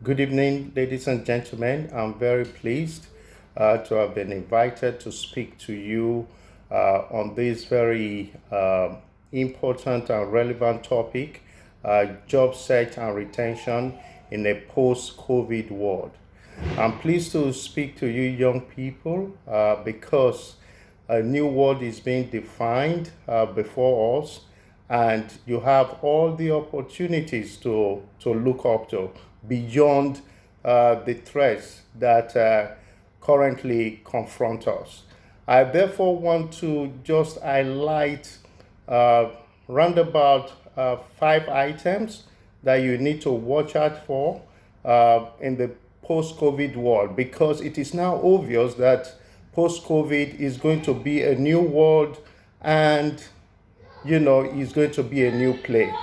Good evening, ladies and gentlemen. I'm very pleased to have been invited to speak to you on this very important and relevant topic, job search and retention in a post-COVID world. I'm pleased to speak to you, young people, because a new world is being defined before us, and you have all the opportunities to look up to beyond the threats that currently confront us. I therefore want to just highlight uh, roundabout 5 items that you need to watch out for in the post-COVID world, because it is now obvious that post-COVID is going to be a new world, and it's going to be a new play.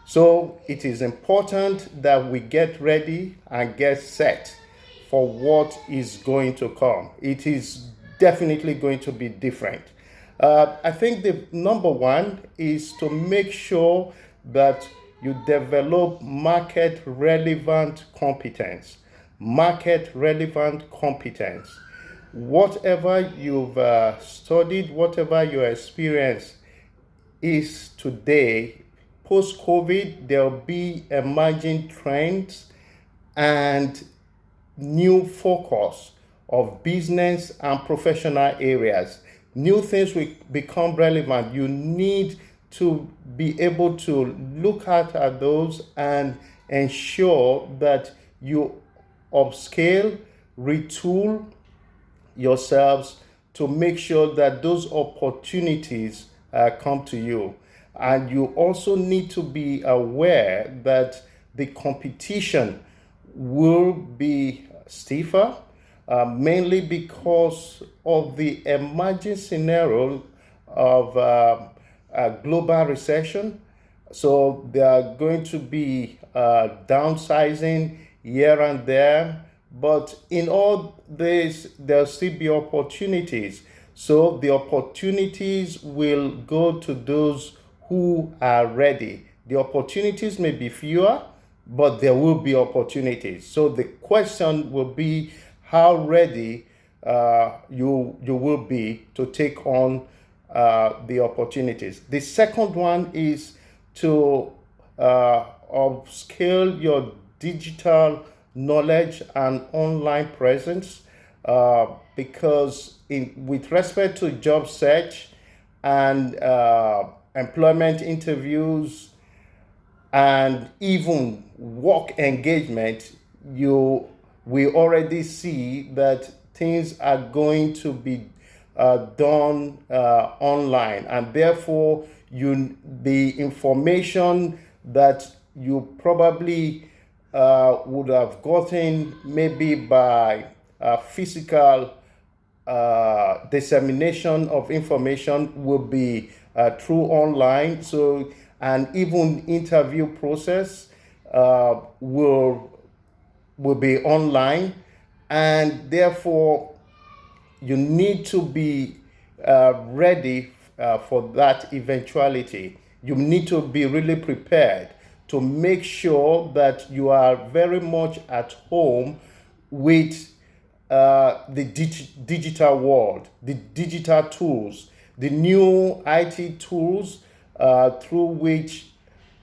So it is important that we get ready and get set for what is going to come. It is definitely going to be different. I think the number one is to make sure that you develop market relevant competence. Market relevant competence. Whatever you've studied, whatever your experience is today, post COVID, there'll be emerging trends and new focus of business and professional areas. New things will become relevant. You need to be able to look at those and ensure that you upscale, retool yourselves to make sure that those opportunities come to you. And you also need to be aware that the competition will be stiffer, mainly because of the emerging scenario of a global recession. So there are going to be downsizing here and there, but in all this, there'll still be opportunities. So the opportunities will go to those who are ready. The opportunities may be fewer, but there will be opportunities. So the question will be how ready you will be to take on the opportunities. The second one is to upscale your digital knowledge and online presence, because with respect to job search and employment interviews and even work engagement, we already see that things are going to be done online, and therefore the information that you probably would have gotten maybe by physical dissemination of information will be through online. So, and even interview process will be online, and therefore you need to be ready for that eventuality. You need to be really prepared to make sure that you are very much at home with the digital world, the digital tools, the new IT tools through which,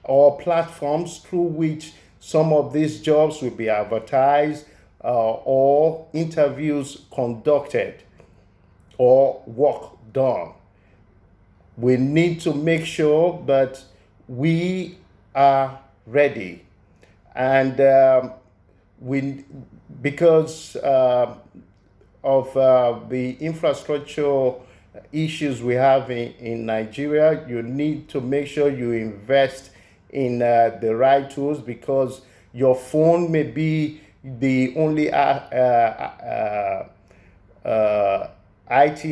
or platforms through which some of these jobs will be advertised or interviews conducted or work done. We need to make sure that we are ready, and we because of the infrastructure issues we have in Nigeria, you need to make sure you invest in the right tools, because your phone may be the only IT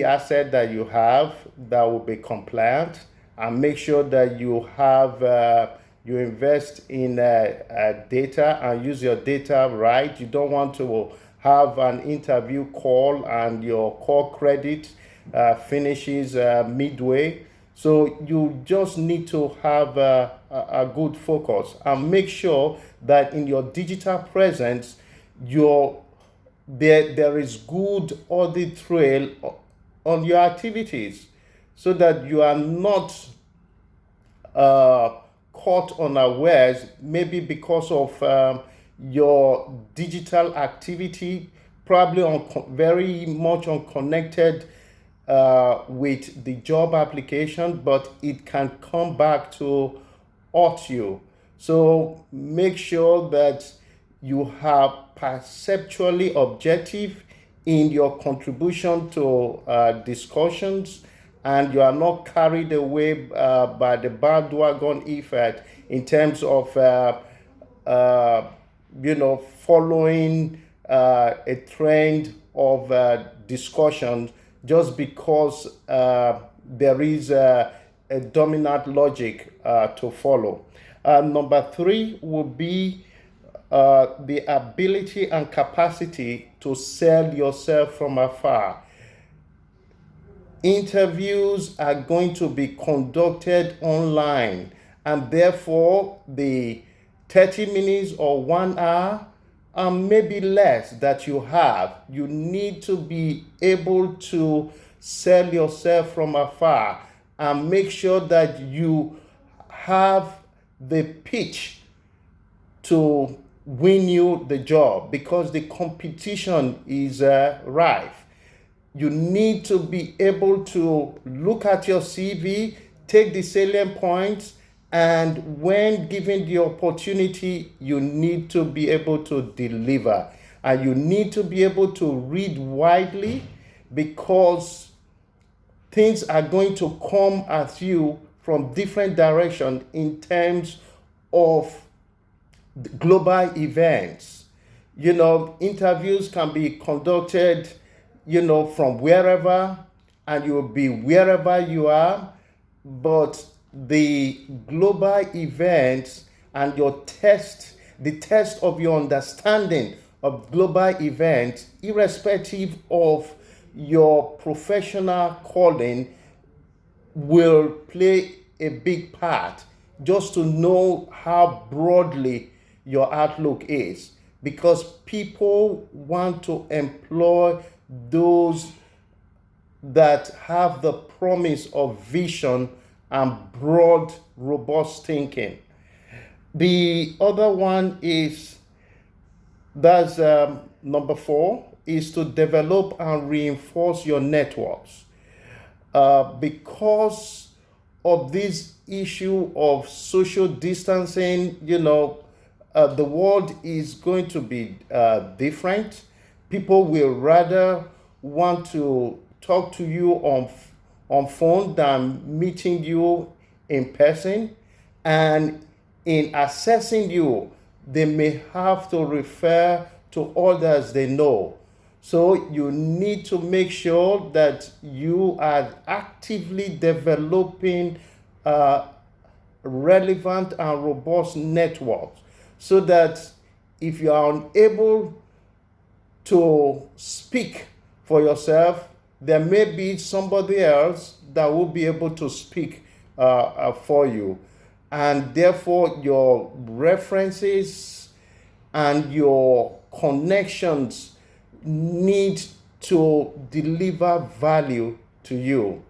asset that you have that will be compliant, and make sure that you have you invest in data and use your data right. You don't want to have an interview call and your call credit finishes midway. So you just need to have a good focus, and make sure that in your digital presence, there is good audit trail on your activities, so that you are not caught unawares, maybe because of your digital activity, probably very much unconnected with the job application, but it can come back to haunt you. So make sure that you are perceptually objective in your contribution to discussions, and you are not carried away by the bandwagon effect in terms of following a trend of discussion just because there is a dominant logic to follow. Number three would be the ability and capacity to sell yourself from afar. Interviews are going to be conducted online, and therefore the 30 minutes or 1 hour and maybe less that you need to be able to sell yourself from afar and make sure that you have the pitch to win you the job, because the competition is rife. You need to be able to look at your CV, take the salient points, and when given the opportunity, you need to be able to deliver. And you need to be able to read widely, because things are going to come at you from different directions in terms of global events. Interviews can be conducted, from wherever, and you'll be wherever you are, but the global events and the test of your understanding of global events, irrespective of your professional calling, will play a big part, just to know how broadly your outlook is, because people want to employ those that have the promise of vision and broad, robust thinking. The other one is, that's number 4, is to develop and reinforce your networks. Because of this issue of social distancing, the world is going to be different. People will rather want to talk to you on phone than meeting you in person. And in assessing you, they may have to refer to others they know. So you need to make sure that you are actively developing relevant and robust networks, so that if you are unable to speak for yourself, there may be somebody else that will be able to speak for you. And therefore, your references and your connections need to deliver value to you.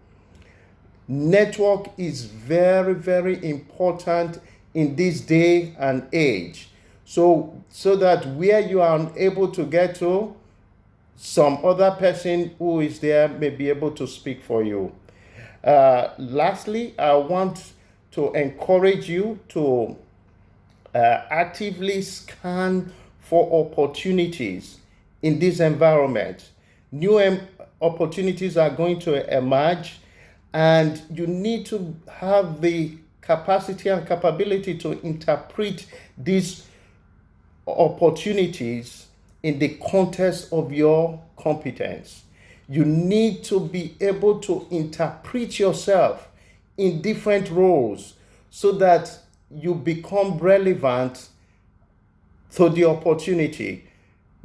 Network is very, very important in this day and age. So that where you are unable to get to, some other person who is there may be able to speak for you. Lastly, I want to encourage you to actively scan for opportunities in this environment. New opportunities are going to emerge, and you need to have the capacity and capability to interpret these opportunities in the context of your competence. You need to be able to interpret yourself in different roles, so that you become relevant to the opportunity,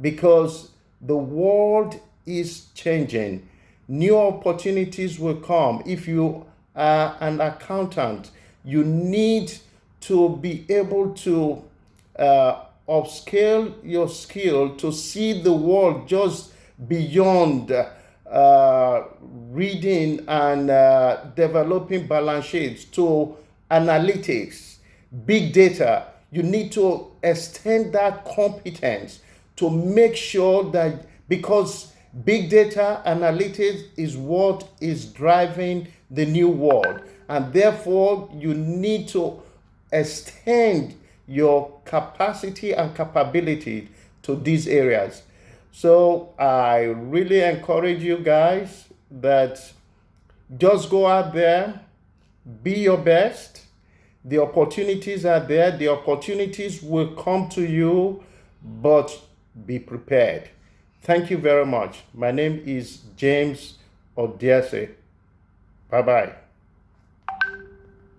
because the world is changing. New opportunities will come. If you are an accountant, you need to be able to upscale your skill to see the world just beyond reading and developing balance sheets to analytics, big data. You need to extend that competence to make sure that, because big data analytics is what is driving the new world, and therefore you need to extend your capacity and capability to these areas. So I really encourage you guys that just go out there, be your best. The opportunities are there. The opportunities will come to you, but be prepared. Thank you very much. My name is James Odiase. Bye-bye.